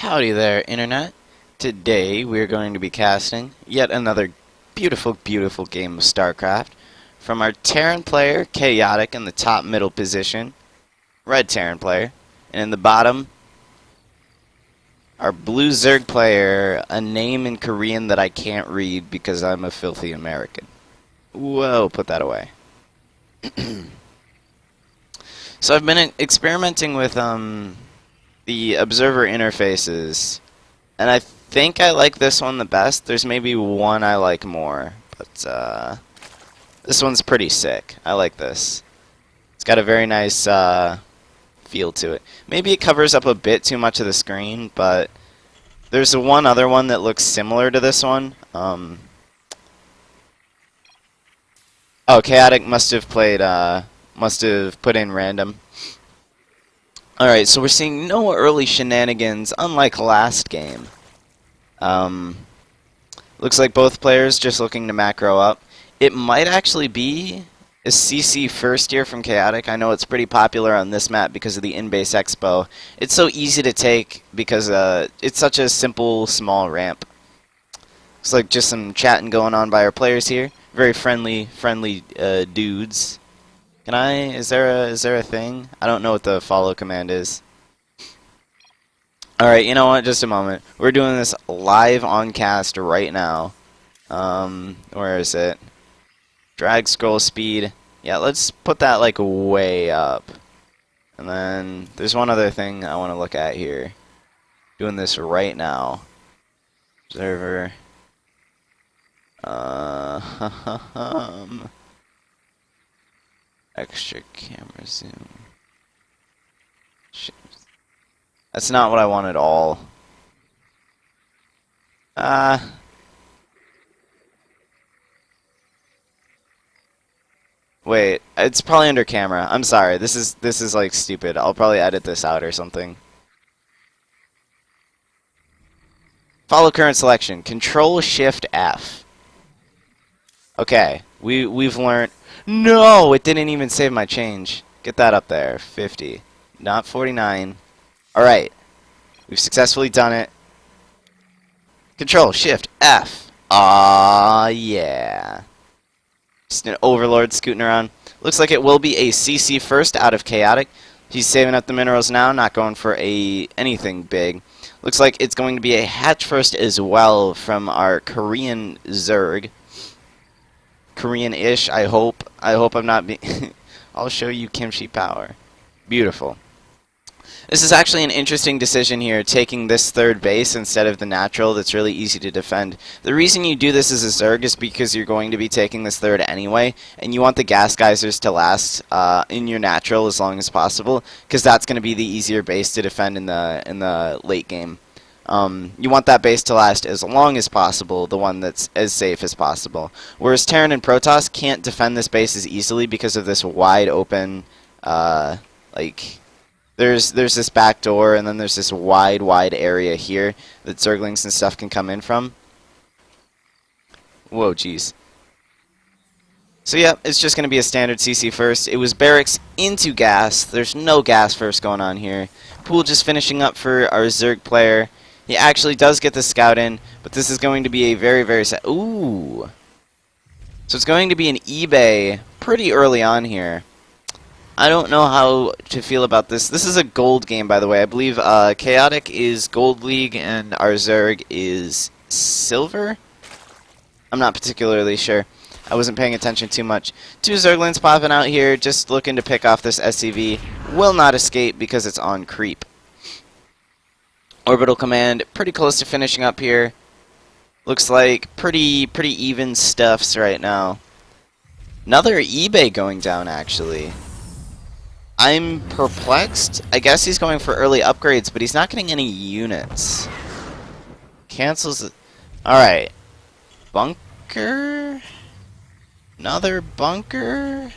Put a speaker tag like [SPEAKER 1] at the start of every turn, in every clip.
[SPEAKER 1] Howdy there, Internet. Today we're going to be casting yet another beautiful, beautiful game of StarCraft from our Terran player, Khaotik, in the top middle position, red Terran player, and in the bottom, our blue Zerg player, a name in Korean that I can't read because I'm a filthy American. Whoa, put that away. So I've been experimenting with the observer interfaces, and I think I like this one the best. There's maybe one I like more, but this one's pretty sick. I like this. It's got a very nice feel to it. Maybe it covers up a bit too much of the screen, but there's one other one that looks similar to this one. Oh, Khaotik must have put in random. Alright, so we're seeing no early shenanigans, unlike last game. Looks like both players just looking to macro up. It might actually be a CC first here from Khaotik. I know it's pretty popular on this map because of the in-base expo. It's so easy to take because it's such a simple, small ramp. Looks like just some chatting going on by our players here. Very friendly dudes. Can I? Is there a thing? I don't know what the follow command is. Alright, you know what? Just a moment. We're doing this live on cast right now. Where is it? Drag scroll speed. Yeah, let's put that like way up. And then there's one other thing I want to look at here. Doing this right now. Observer. Extra camera zoom. Shit. That's not what I want at all. Wait, it's probably under camera. I'm sorry. This is like stupid. I'll probably edit this out or something. Follow current selection. Control Shift F. Okay, we've learned. No, it didn't even save my change. Get that up there. 50. Not 49. Alright. We've successfully done it. Control, Shift, F. Aw, yeah. Just an overlord scooting around. Looks like it will be a CC first out of Khaotik. He's saving up the minerals now, not going for anything big. Looks like it's going to be a hatch first as well from our Korean Zerg. Korean-ish, I hope. I hope I'm not being... I'll show you kimchi power. Beautiful. This is actually an interesting decision here, taking this third base instead of the natural that's really easy to defend. The reason you do this as a Zerg is because you're going to be taking this third anyway, and you want the gas geysers to last in your natural as long as possible, because that's going to be the easier base to defend in the late game. You want that base to last as long as possible, the one that's as safe as possible. Whereas Terran and Protoss can't defend this base as easily because of this wide open, like, there's this back door and then there's this wide area here that Zerglings and stuff can come in from. Whoa, jeez. So yeah, it's just going to be a standard CC first. It was barracks into gas. There's no gas first going on here. Pool just finishing up for our Zerg player. He actually does get the scout in, but this is going to be a very ooh. So it's going to be an eBay pretty early on here. I don't know how to feel about this. This is a gold game, by the way. I believe Khaotik is Gold League and our Zerg is Silver? I'm not particularly sure. I wasn't paying attention too much. Two Zerglings popping out here, just looking to pick off this SCV. Will not escape because it's on creep. Orbital command, pretty close to finishing up here. Looks like pretty even stuffs right now. Another eBay going down, actually. I'm perplexed. I guess he's going for early upgrades, but he's not getting any units. Cancels it. Alright. Bunker? Another bunker?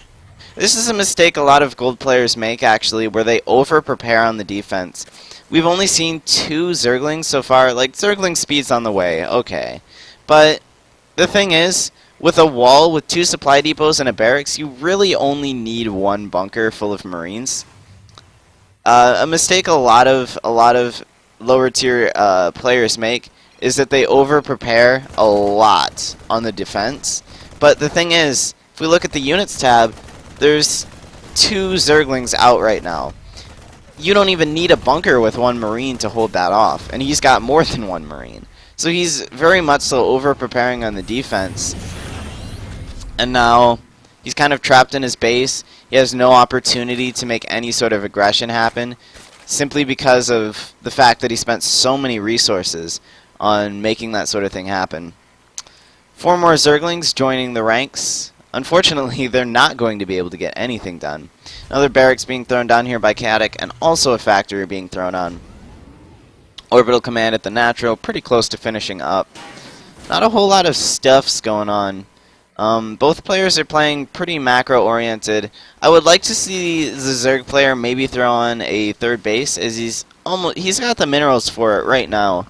[SPEAKER 1] This is a mistake a lot of gold players make, actually, where they over-prepare on the defense. We've only seen 2 Zerglings so far. Like, Zergling speed's on the way, okay. But the thing is, with a wall with 2 supply depots and a barracks, you really only need 1 bunker full of Marines. A mistake a lot of lower tier players make is that they over prepare a lot on the defense. But the thing is, if we look at the units tab, there's 2 Zerglings out right now. You don't even need a bunker with 1 Marine to hold that off, and he's got more than 1 Marine. So he's very much so over preparing on the defense. And now he's kind of trapped in his base. He has no opportunity to make any sort of aggression happen, simply because of the fact that he spent so many resources on making that sort of thing happen. 4 more Zerglings joining the ranks. Unfortunately, they're not going to be able to get anything done. Another barracks being thrown down here by Khaotik, and also a factory being thrown on. Orbital command at the natural, pretty close to finishing up. Not a whole lot of stuffs going on. Both players are playing pretty macro-oriented. I would like to see the Zerg player maybe throw on a 3rd base, as he's got the minerals for it right now.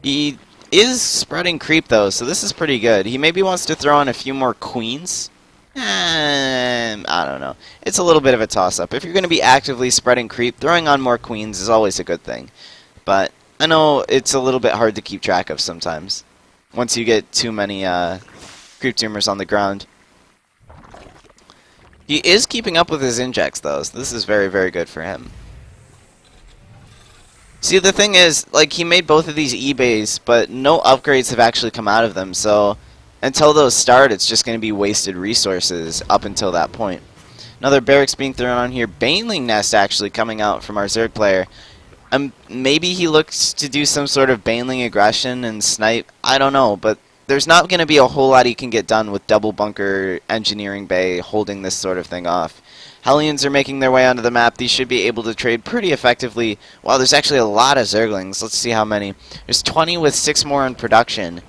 [SPEAKER 1] He is spreading creep though, so this is pretty good. He maybe wants to throw on a few more queens. I don't know. It's a little bit of a toss-up. If you're going to be actively spreading creep, throwing on more queens is always a good thing. But I know it's a little bit hard to keep track of sometimes, once you get too many creep tumors on the ground. He is keeping up with his injects though, so this is very, very good for him. See, the thing is, like, he made both of these E-bays, but no upgrades have actually come out of them, so until those start, it's just going to be wasted resources up until that point. Another barracks being thrown on here. Baneling nest actually coming out from our Zerg player. Maybe he looks to do some sort of Baneling aggression and snipe. I don't know, but there's not going to be a whole lot he can get done with double bunker engineering bay holding this sort of thing off. Hellions are making their way onto the map. These should be able to trade pretty effectively. Wow, there's actually a lot of Zerglings. Let's see how many. There's 20 with 6 more in production.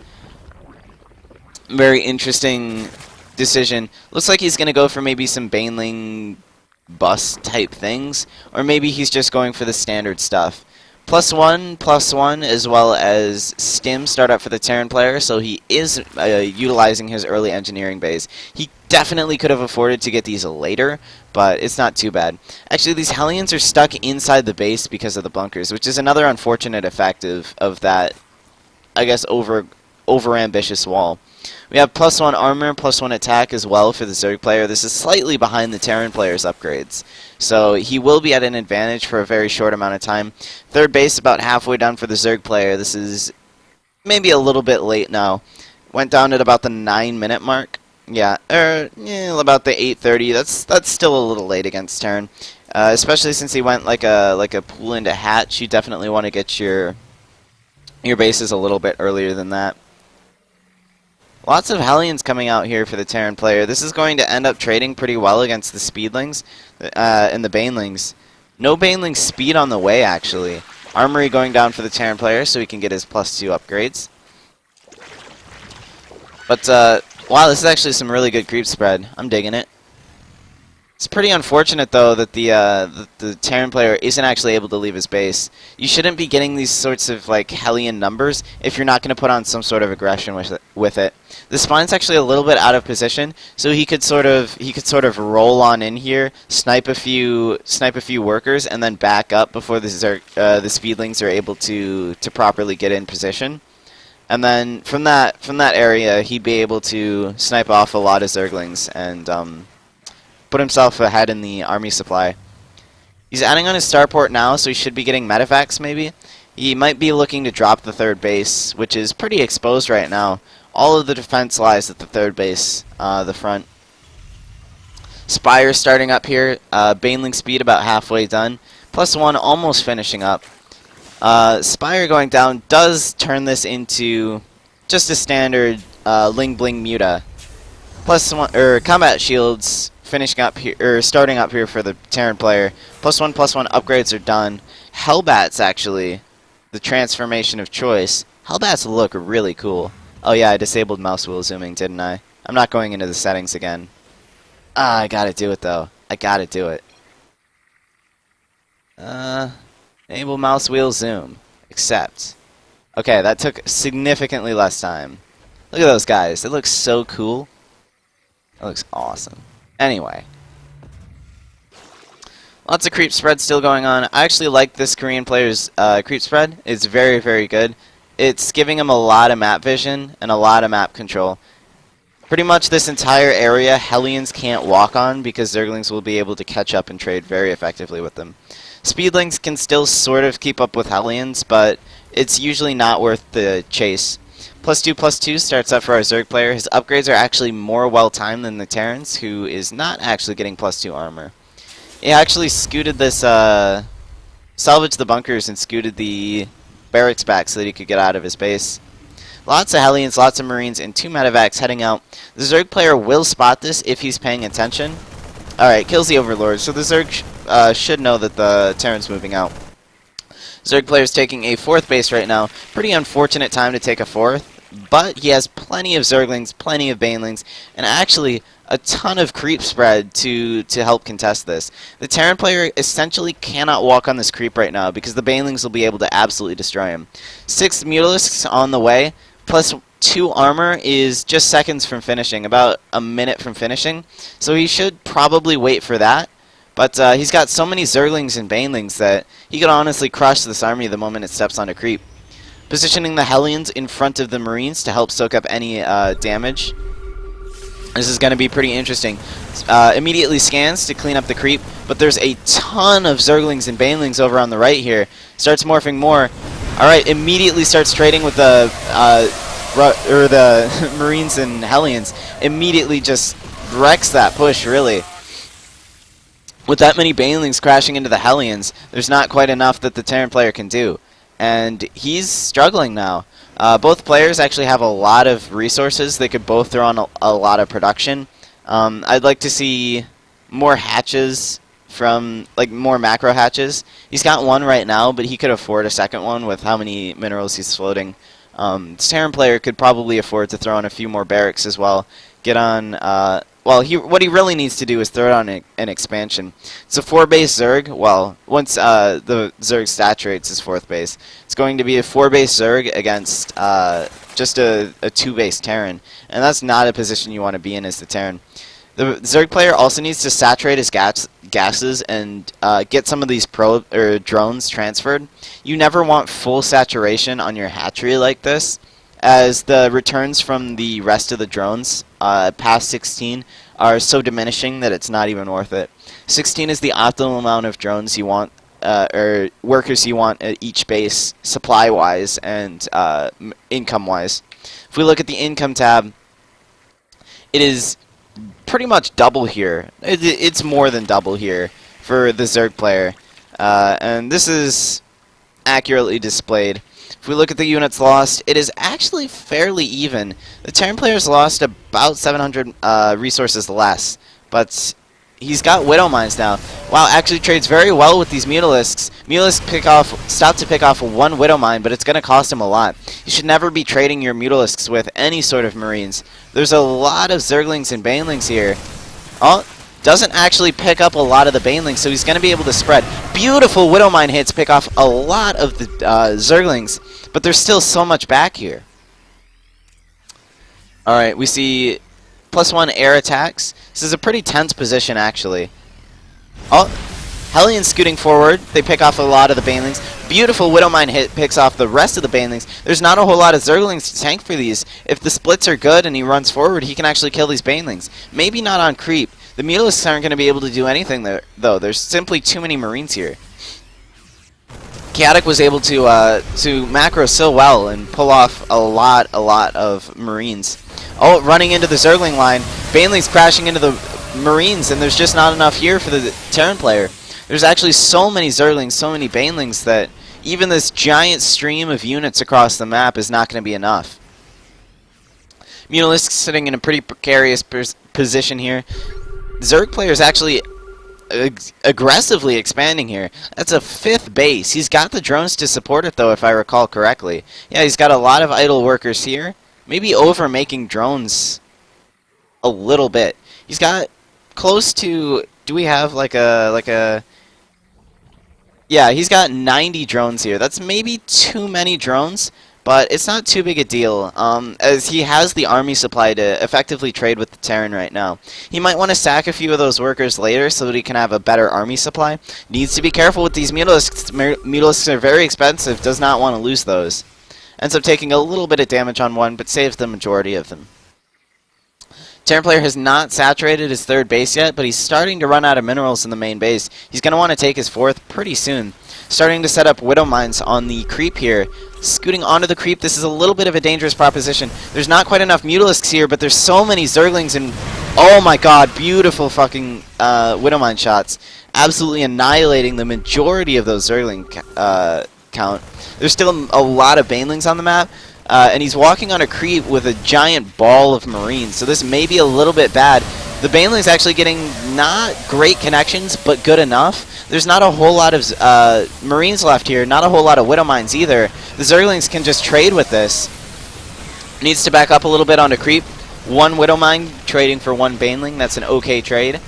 [SPEAKER 1] Very interesting decision. Looks like he's going to go for maybe some Baneling bus type things. Or maybe he's just going for the standard stuff. +1/+1 as well as stim startup for the Terran player, so he is utilizing his early engineering bays. He definitely could have afforded to get these later, but it's not too bad. Actually, these Hellions are stuck inside the base because of the bunkers, which is another unfortunate effect of that, I guess, over-ambitious wall. We have +1 armor, +1 attack as well for the Zerg player. This is slightly behind the Terran player's upgrades, so he will be at an advantage for a very short amount of time. 3rd base about halfway done for the Zerg player. This is maybe a little bit late now. Went down at about the 9-minute mark. Yeah, about the 8:30. That's still a little late against Terran, especially since he went like a pool into hatch. You definitely want to get your bases a little bit earlier than that. Lots of Hellions coming out here for the Terran player. This is going to end up trading pretty well against the Speedlings and the Banelings. No Baneling speed on the way, actually. Armory going down for the Terran player so he can get his +2 upgrades. But, wow, this is actually some really good creep spread. I'm digging it. It's pretty unfortunate, though, that the Terran player isn't actually able to leave his base. You shouldn't be getting these sorts of, like, Hellion numbers if you're not going to put on some sort of aggression with it. The spine's actually a little bit out of position, so he could sort of roll on in here, snipe a few workers, and then back up before the Speedlings are able to properly get in position. And then from that area, he'd be able to snipe off a lot of Zerglings and put himself ahead in the army supply. He's adding on his starport now, so he should be getting medevacs maybe. He might be looking to drop the 3rd base, which is pretty exposed right now. All of the defense lies at the 3rd base, the front. Spire starting up here. Baneling speed about halfway done. +1 almost finishing up. Spire going down does turn this into just a standard Ling Bling Muta. +1 combat shields finishing up here, or starting up here for the Terran player. +1/+1 upgrades are done. Hellbats, actually, the transformation of choice. Hellbats look really cool. Oh yeah, I disabled mouse wheel zooming, didn't I? I'm not going into the settings again. I gotta do it though. I gotta do it. Enable mouse wheel zoom. Accept. Okay, that took significantly less time. Look at those guys. It looks so cool. It looks awesome. Anyway. Lots of creep spread still going on. I actually like this Korean player's creep spread. It's very, very good. It's giving him a lot of map vision and a lot of map control. Pretty much this entire area Hellions can't walk on because Zerglings will be able to catch up and trade very effectively with them. Speedlings can still sort of keep up with Hellions, but it's usually not worth the chase. +2/+2 starts up for our Zerg player. His upgrades are actually more well-timed than the Terran's, who is not actually getting +2 armor. He actually scooted this, salvaged the bunkers and scooted the barracks back so that he could get out of his base. Lots of Hellions, lots of Marines, and 2 medevacs heading out. The Zerg player will spot this if he's paying attention. Alright, kills the Overlord, so the Zerg should know that the Terran's moving out. Zerg player's taking a 4th base right now. Pretty unfortunate time to take a 4th, but he has plenty of Zerglings, plenty of Banelings, and actually a ton of creep spread to help contest this. The Terran player essentially cannot walk on this creep right now because the Banelings will be able to absolutely destroy him. 6 Mutalisks on the way, +2 armor is just seconds from finishing, about a minute from finishing, so he should probably wait for that. But he's got so many Zerglings and Banelings that he could honestly crush this army the moment it steps onto creep. Positioning the Hellions in front of the Marines to help soak up any damage. This is going to be pretty interesting. Immediately scans to clean up the creep, but there's a ton of Zerglings and Banelings over on the right here. Starts morphing more. Alright, immediately starts trading with the Marines and Hellions. Immediately just wrecks that push, really. With that many Banelings crashing into the Hellions, there's not quite enough that the Terran player can do. And he's struggling now. Both players actually have a lot of resources. They could both throw on a lot of production. I'd like to see more hatches from, like, more macro hatches. He's got one right now, but he could afford a second one with how many minerals he's floating. This Terran player could probably afford to throw on a few more barracks as well. Get on, well, what he really needs to do is throw it on an expansion. It's a 4-base Zerg. Well, once the Zerg saturates his 4th base, it's going to be a 4-base Zerg against just a 2-base Terran. And that's not a position you want to be in as the Terran. The Zerg player also needs to saturate his gases and get some of these drones transferred. You never want full saturation on your hatchery like this, as the returns from the rest of the drones past 16 are so diminishing that it's not even worth it. 16 is the optimal amount of drones you want, or workers you want at each base, supply-wise and income-wise. If we look at the income tab, it is pretty much double here. It's more than double here for the Zerg player. And this is accurately displayed. If we look at the units lost, it is actually fairly even. The Terran player's lost about 700 resources less, but he's got Widow Mines now. Wow, actually trades very well with these Mutalisks. Mutalisks stop to pick off 1 Widow Mine, but it's going to cost him a lot. You should never be trading your Mutalisks with any sort of Marines. There's a lot of Zerglings and Banelings here. Oh, doesn't actually pick up a lot of the Banelings, so he's going to be able to spread. Beautiful Widow Mine hits pick off a lot of the Zerglings, but there's still so much back here. Alright, we see +1 air attacks. This is a pretty tense position, actually. Oh, Hellions scooting forward. They pick off a lot of the Banelings. Beautiful Widow Mine hit picks off the rest of the Banelings. There's not a whole lot of Zerglings to tank for these. If the splits are good and he runs forward, he can actually kill these Banelings. Maybe not on creep. The Mutalisks aren't going to be able to do anything there, though. There's simply too many Marines here. Khaotik was able to macro so well and pull off a lot of Marines. Oh, running into the Zergling line. Banelings crashing into the Marines, and there's just not enough here for the Terran player. There's actually so many Zerglings, so many Banelings that even this giant stream of units across the map is not going to be enough. Mutalisks sitting in a pretty precarious position here. Zerg player is actually aggressively expanding here. That's a 5th base. He's got the drones to support it, though, if I recall correctly. Yeah, he's got a lot of idle workers here. Maybe over making drones a little bit. He's got close to... Do we have like a... Yeah, he's got 90 drones here. That's maybe too many drones, but it's not too big a deal, as he has the army supply to effectively trade with the Terran right now. He might want to sack a few of those workers later so that he can have a better army supply. Needs to be careful with these Mutalisks. Mutalisks are very expensive, does not want to lose those. Ends up taking a little bit of damage on one, but saves the majority of them. Terran player has not saturated his third base yet, but he's starting to run out of minerals in the main base. He's going to want to take his fourth pretty soon. Starting to set up Widow Mines on the creep here. Scooting onto the creep, this is a little bit of a dangerous proposition. There's not quite enough Mutalisks here, but there's so many Zerglings, and oh my god, beautiful fucking Widow Mine shots. Absolutely annihilating the majority of those Zergling count. There's still a lot of Banelings on the map. And he's walking on a creep with a giant ball of Marines, so this may be a little bit bad. The Baneling's actually getting not great connections, but good enough. There's not a whole lot of Marines left here, not a whole lot of Widow Mines either. The Zerglings can just trade with this. Needs to back up a little bit onto creep. One Widow Mine trading for one Baneling, that's an okay trade.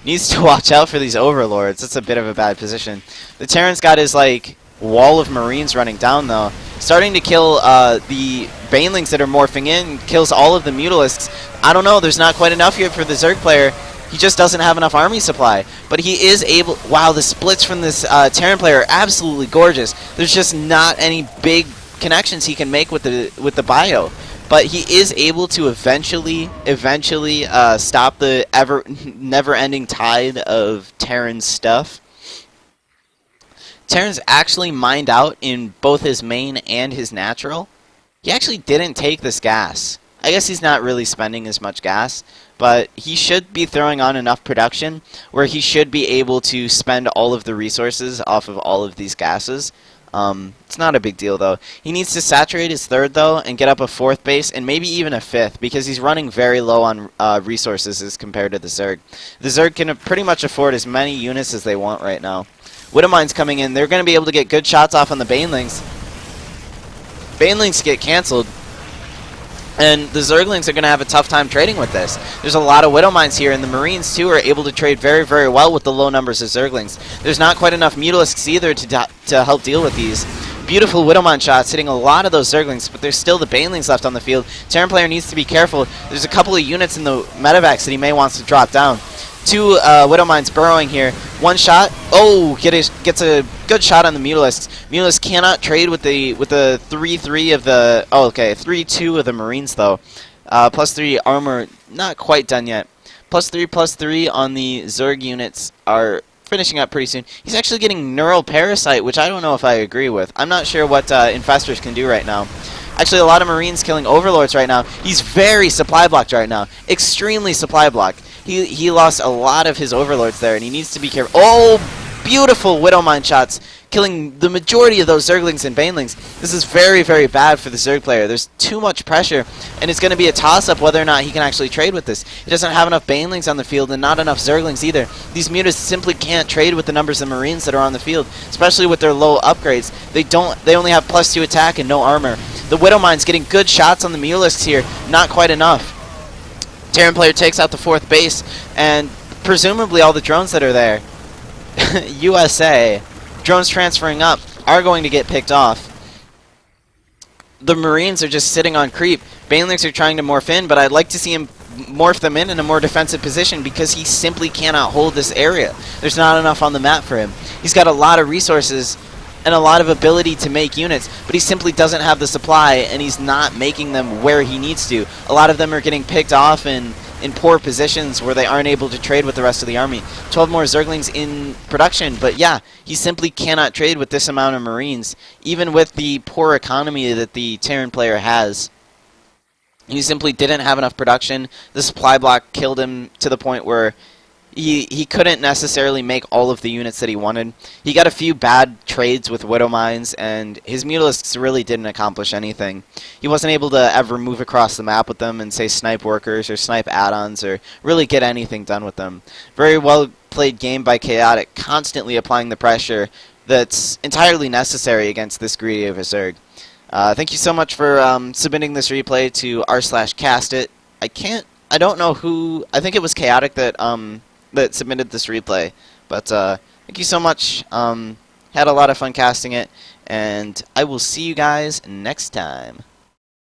[SPEAKER 1] Needs to watch out for these Overlords, that's a bit of a bad position. The Terran's got his, like, wall of Marines running down, though. Starting to kill the Banelings that are morphing in, kills all of the Mutalisks. I don't know, there's not quite enough here for the Zerg player. He just doesn't have enough army supply. But he is able... Wow, the splits from this Terran player are absolutely gorgeous. There's just not any big connections he can make with the bio. But he is able to eventually stop the never-ending tide of Terran stuff. Terran's actually mined out in both his main and his natural. He actually didn't take this gas. I guess he's not really spending as much gas, but he should be throwing on enough production where he should be able to spend all of the resources off of all of these gases. It's not a big deal, though. He needs to saturate his third, though, and get up a fourth base, and maybe even a fifth, because he's running very low on resources as compared to the Zerg. The Zerg can pretty much afford as many units as they want right now. Widow Mine's coming in. They're going to be able to get good shots off on the Banelings. Banelings get canceled. And the Zerglings are going to have a tough time trading with this. There's a lot of Widow Mines here, and the Marines, too, are able to trade very, very well with the low numbers of Zerglings. There's not quite enough Mutalisks either to help deal with these. Beautiful Widow Mine shots hitting a lot of those Zerglings, but there's still the Banelings left on the field. Terran player needs to be careful. There's a couple of units in the medevacs that he may want to drop down. Two Widow Mines burrowing here. One shot. Oh, gets a good shot on the Mutalisks. Mutalisks cannot trade with the 3-3 of the... Oh, okay, 3-2 of the Marines, though. +3 armor, not quite done yet. +3/+3 on the Zerg units are finishing up pretty soon. He's actually getting Neural Parasite, which I don't know if I agree with. I'm not sure what Infestors can do right now. Actually, a lot of Marines killing Overlords right now. He's very supply blocked right now. Extremely supply blocked. He lost a lot of his Overlords there, and he needs to be careful. Oh, beautiful Widow Mine shots, killing the majority of those Zerglings and Banelings. This is very, very bad for the Zerg player. There's too much pressure, and it's going to be a toss-up whether or not he can actually trade with this. He doesn't have enough Banelings on the field, and not enough Zerglings either. These Mutas simply can't trade with the numbers of Marines that are on the field, especially with their low upgrades. They only have +2 attack and no armor. The Widow Mine's getting good shots on the Mutalisks here, not quite enough. Terran player takes out the fourth base, and presumably all the drones that are there, USA, drones transferring up, are going to get picked off. The Marines are just sitting on creep. Banelings are trying to morph in, but I'd like to see him morph them in a more defensive position because he simply cannot hold this area. There's not enough on the map for him. He's got a lot of resources and a lot of ability to make units, but he simply doesn't have the supply, and he's not making them where he needs to. A lot of them are getting picked off in poor positions where they aren't able to trade with the rest of the army. 12 more Zerglings in production, but yeah, he simply cannot trade with this amount of Marines, even with the poor economy that the Terran player has. He simply didn't have enough production. The supply block killed him to the point where he couldn't necessarily make all of the units that he wanted. He got a few bad trades with Widow Mines, and his Mutalisks really didn't accomplish anything. He wasn't able to ever move across the map with them and, say, snipe workers or snipe add-ons or really get anything done with them. Very well played game by Khaotik, constantly applying the pressure that's entirely necessary against this greedy of a Zerg. Thank you so much for submitting this replay to r/castit. I don't know who, I think it was Khaotik that submitted this replay, but thank you so much. Had a lot of fun casting it, and I will see you guys next time.